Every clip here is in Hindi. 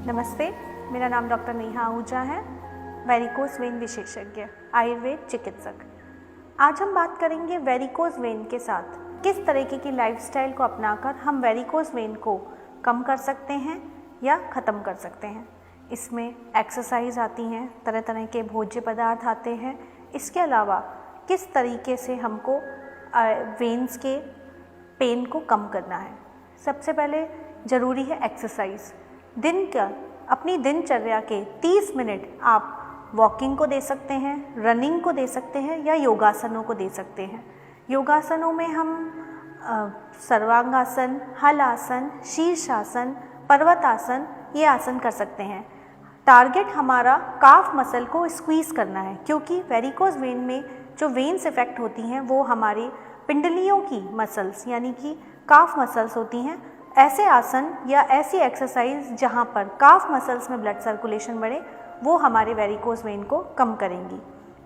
नमस्ते, मेरा नाम डॉक्टर नेहा आहूजा है, वेरिकोस वेन विशेषज्ञ, आयुर्वेद चिकित्सक। आज हम बात करेंगे वेरिकोस वेन के साथ किस तरीके की लाइफस्टाइल को अपनाकर हम वेरिकोस वेन को कम कर सकते हैं या ख़त्म कर सकते हैं। इसमें एक्सरसाइज आती हैं, तरह तरह के भोज्य पदार्थ आते हैं। इसके अलावा किस तरीके से हमको वेन्स के पेन को कम करना है। सबसे पहले ज़रूरी है एक्सरसाइज। अपनी दिनचर्या के 30 मिनट आप वॉकिंग को दे सकते हैं, रनिंग को दे सकते हैं या योगासनों को दे सकते हैं। योगासनों में हम सर्वांगासन, हल आसन, शीर्षासन, पर्वतासन ये आसन कर सकते हैं। टारगेट हमारा काफ मसल को स्क्वीज़ करना है, क्योंकि वेरिकोस वेन में जो वेन्स इफेक्ट होती हैं वो हमारी पिंडलियों की मसल्स यानी कि काफ मसल्स होती हैं। ऐसे आसन या ऐसी एक्सरसाइज जहाँ पर काफ मसल्स में ब्लड सर्कुलेशन बढ़े वो हमारे वेरिकोस वेन को कम करेंगी।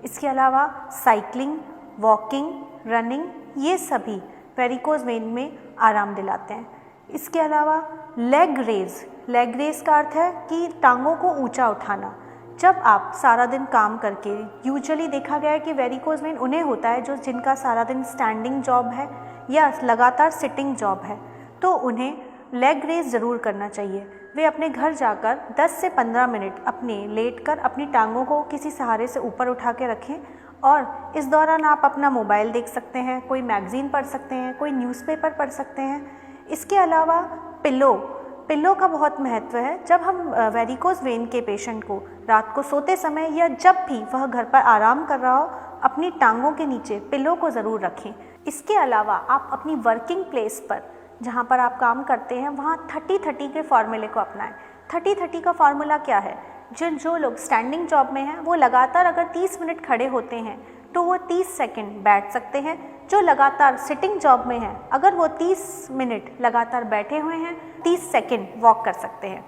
इसके अलावा साइकिलिंग, वॉकिंग, रनिंग ये सभी वेरिकोस वेन में आराम दिलाते हैं। इसके अलावा लेग रेज का अर्थ है कि टांगों को ऊंचा उठाना। जब आप सारा दिन काम करके, यूजुअली देखा गया है कि वेरिकोस वेन उन्हें होता है जिनका सारा दिन स्टैंडिंग जॉब है या लगातार सिटिंग जॉब है, तो उन्हें लेग रेज ज़रूर करना चाहिए। वे अपने घर जाकर 10 से 15 मिनट लेटकर अपनी टांगों को किसी सहारे से ऊपर उठा के रखें और इस दौरान आप अपना मोबाइल देख सकते हैं, कोई मैगज़ीन पढ़ सकते हैं, कोई न्यूज़पेपर पढ़ सकते हैं। इसके अलावा पिल्लो का बहुत महत्व है। जब हम वेरिकोस वेन के पेशेंट को रात को सोते समय या जब भी वह घर पर आराम कर रहा हो, अपनी टांगों के नीचे पिल्लो को ज़रूर रखें। इसके अलावा आप अपनी वर्किंग प्लेस पर जहाँ पर आप काम करते हैं वहाँ 30-30 के फार्मूले को अपनाएं। 30-30 का फार्मूला क्या है? जो लोग स्टैंडिंग जॉब में हैं वो लगातार अगर 30 मिनट खड़े होते हैं तो वो 30 सेकंड बैठ सकते हैं। जो लगातार सिटिंग जॉब में हैं अगर वो 30 मिनट लगातार बैठे हुए हैं 30 सेकंड वॉक कर सकते हैं।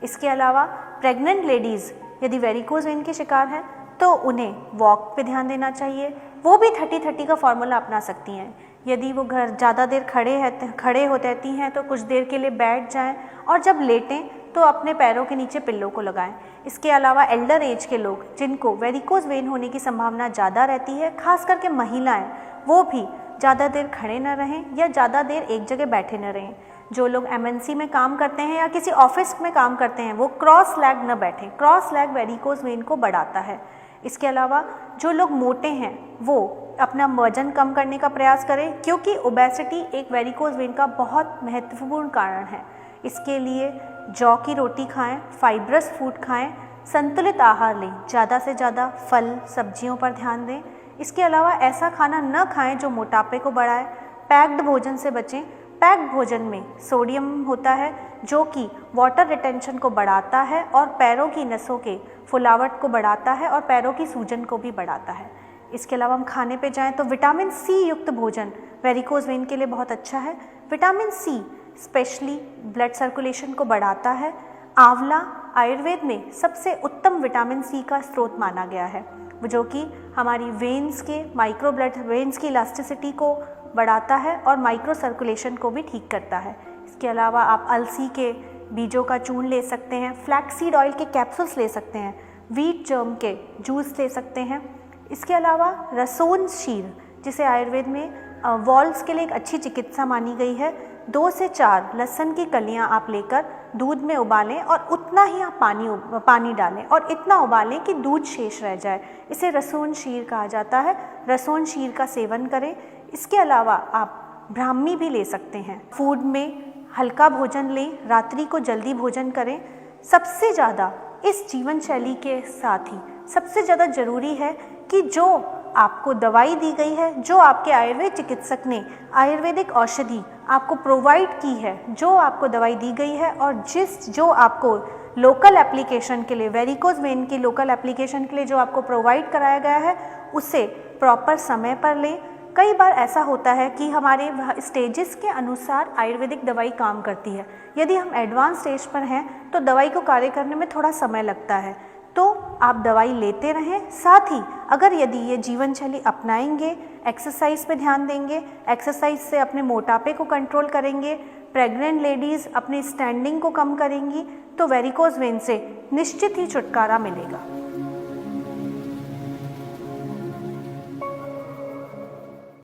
इसके अलावा प्रेग्नेंट लेडीज़ यदि वेरिकोस वेन के शिकार हैं तो उन्हें वॉक पे ध्यान देना चाहिए। वो भी 30-30 का फार्मूला अपना सकती हैं। यदि वो घर ज़्यादा देर खड़े होते रहती हैं तो कुछ देर के लिए बैठ जाएं और जब लेटें तो अपने पैरों के नीचे पिल्लों को लगाएं। इसके अलावा एल्डर एज के लोग जिनको वेरिकोस वेन होने की संभावना ज़्यादा रहती है, खास करके महिलाएं, वो भी ज़्यादा देर खड़े न रहें या ज़्यादा देर एक जगह बैठे न रहें। जो लोग MNC में काम करते हैं या किसी ऑफिस में काम करते हैं वो क्रॉस लेग न बैठें। क्रॉस लेग वेरिकोस वेन को बढ़ाता है। इसके अलावा जो लोग मोटे हैं वो अपना वजन कम करने का प्रयास करें, क्योंकि ओबेसिटी एक वेरिकोस वेन का बहुत महत्वपूर्ण कारण है। इसके लिए जौ की रोटी खाएं, फाइब्रस फूड खाएं, संतुलित आहार लें, ज़्यादा से ज़्यादा फल सब्जियों पर ध्यान दें। इसके अलावा ऐसा खाना न खाएं जो मोटापे को बढ़ाए। पैक्ड भोजन से बचें। पैक्ड भोजन में सोडियम होता है जो कि वाटर रिटेंशन को बढ़ाता है और पैरों की नसों के फुलावट को बढ़ाता है और पैरों की सूजन को भी बढ़ाता है। इसके अलावा हम खाने पे जाएं तो विटामिन C युक्त भोजन वेरिकोस वेन के लिए बहुत अच्छा है। Vitamin C specially blood circulation को बढ़ाता है। आंवला आयुर्वेद में सबसे उत्तम विटामिन C का स्रोत माना गया है, जो कि हमारी वेन्स की इलास्टिसिटी को बढ़ाता है और माइक्रो सर्कुलेशन को भी ठीक करता है। इसके अलावा आप अलसी के बीजों का चूर्ण ले सकते हैं, फ्लैक्सीड ऑयल के कैप्सूल्स ले सकते हैं, व्हीट जर्म के जूस ले सकते हैं। इसके अलावा रसोन शीर, जिसे आयुर्वेद में वॉल्स के लिए एक अच्छी चिकित्सा मानी गई है, 2 से 4 लहसुन की कलियां आप लेकर दूध में उबालें और उतना ही आप पानी डालें और इतना उबालें कि दूध शेष रह जाए। इसे रसोन शीर कहा जाता है। रसोन शीर का सेवन करें। इसके अलावा आप ब्राह्मी भी ले सकते हैं। फूड में हल्का भोजन लें, रात्रि को जल्दी भोजन करें। सबसे ज़्यादा इस जीवन शैली के साथ ही सबसे ज़्यादा ज़रूरी है कि जो आपको दवाई दी गई है, जो आपके आयुर्वेद चिकित्सक ने आयुर्वेदिक औषधि आपको प्रोवाइड की है, जो आपको दवाई दी गई है और जो आपको लोकल एप्लीकेशन के लिए, वेरिकोस वेन की लोकल एप्लीकेशन के लिए जो आपको प्रोवाइड कराया गया है, उसे प्रॉपर समय पर लें। कई बार ऐसा होता है कि हमारे स्टेजेस के अनुसार आयुर्वेदिक दवाई काम करती है। यदि हम एडवांस स्टेज पर हैं तो दवाई को कार्य करने में थोड़ा समय लगता है, तो आप दवाई लेते रहें, साथ ही अगर यदि ये जीवन शैली अपनाएंगे, एक्सरसाइज पे ध्यान देंगे, एक्सरसाइज से अपने मोटापे को कंट्रोल करेंगे, प्रेग्नेंट लेडीज़ अपनी स्टैंडिंग को कम करेंगी, तो वेरिकोज वेन से निश्चित ही छुटकारा मिलेगा।